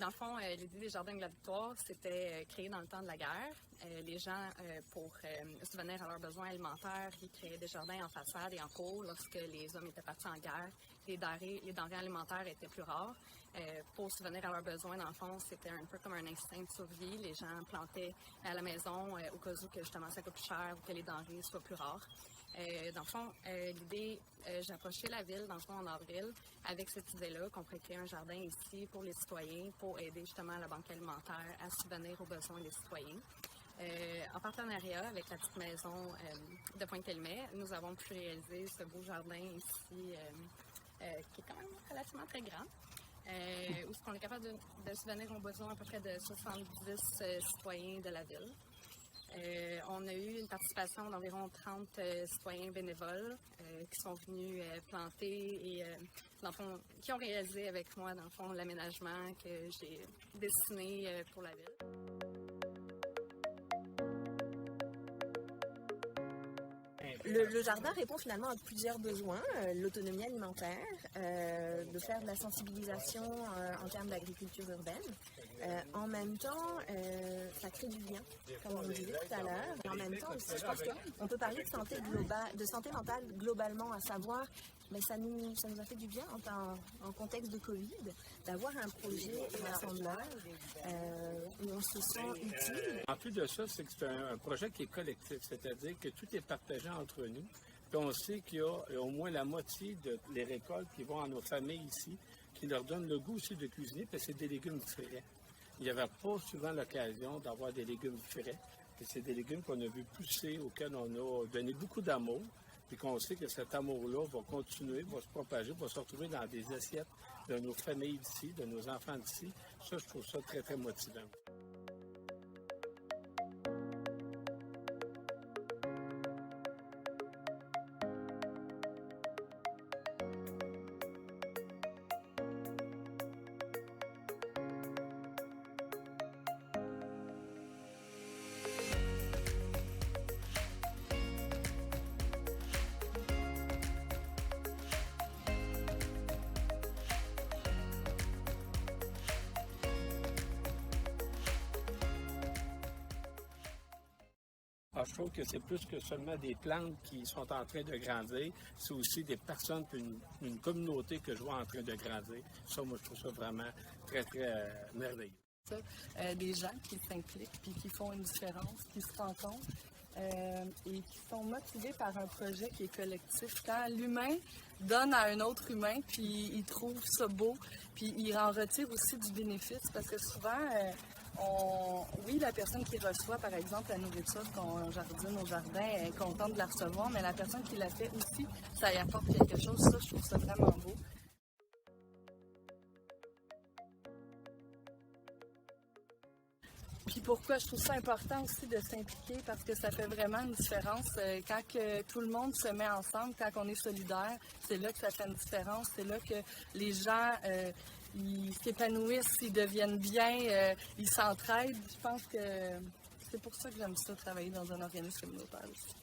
Dans le fond, l'idée des Jardins de la Victoire, c'était créé dans le temps de la guerre. Les gens, pour subvenir à leurs besoins alimentaires, ils créaient des jardins en façade et en cour. Lorsque les hommes étaient partis en guerre, les denrées alimentaires étaient plus rares. Pour subvenir à leurs besoins, dans le fond, c'était un peu comme un instinct de survie. Les gens plantaient à la maison au cas où que justement ça coûte plus cher ou que les denrées soient plus rares. Dans le fond, l'idée, j'ai approché la ville, dans le fond, en avril, avec cette idée-là, qu'on pourrait créer un jardin ici pour les citoyens, pour aider justement la Banque alimentaire à subvenir aux besoins des citoyens. En partenariat avec la petite maison de Pointe-Elmet, nous avons pu réaliser ce beau jardin ici, qui est quand même relativement très grand, où on est capable de subvenir aux besoins à peu près de 70 citoyens de la ville. On a eu une participation d'environ 30 citoyens bénévoles qui sont venus planter et dans le fond, qui ont réalisé avec moi dans le fond l'aménagement que j'ai dessiné pour la ville. Le jardin répond finalement à plusieurs besoins, l'autonomie alimentaire, de faire de la sensibilisation en termes d'agriculture urbaine. En même temps, ça crée du lien, comme on disait tout à l'heure. Et en même temps aussi, je pense qu'on peut parler de santé mentale globalement, à savoir, mais ça nous a fait du bien en contexte de Covid, d'avoir un projet rassembleur où on se sent utile. En plus de ça, c'est que c'est un projet qui est collectif, c'est-à-dire que tout est partagé entre nous. Puis on sait qu'il y a au moins la moitié des récoltes qui vont à nos familles ici, qui leur donnent le goût aussi de cuisiner, parce que c'est des légumes frais. Il n'y avait pas souvent l'occasion d'avoir des légumes frais. Et c'est des légumes qu'on a vu pousser, auxquels on a donné beaucoup d'amour. Puis qu'on sait que cet amour-là va continuer, va se propager, va se retrouver dans des assiettes de nos familles d'ici, de nos enfants d'ici. Ça, je trouve ça très, très motivant. Je trouve que c'est plus que seulement des plantes qui sont en train de grandir, c'est aussi des personnes, puis une communauté que je vois en train de grandir. Ça, moi, je trouve ça vraiment très, très merveilleux. Des gens qui s'impliquent, puis qui font une différence, qui se rencontrent et qui sont motivés par un projet qui est collectif. Quand l'humain donne à un autre humain, puis il trouve ça beau, puis il en retire aussi du bénéfice, parce que souvent, oui, la personne qui reçoit, par exemple, la nourriture qu'on jardine au jardin est contente de la recevoir, mais la personne qui la fait aussi, ça y apporte quelque chose. Ça, je trouve ça vraiment beau. Puis pourquoi je trouve ça important aussi de s'impliquer, parce que ça fait vraiment une différence. Quand que tout le monde se met ensemble, quand on est solidaire, c'est là que ça fait une différence. C'est là que les gens ils s'épanouissent, ils deviennent bien, ils s'entraident. Je pense que c'est pour ça que j'aime ça, travailler dans un organisme communautaire aussi.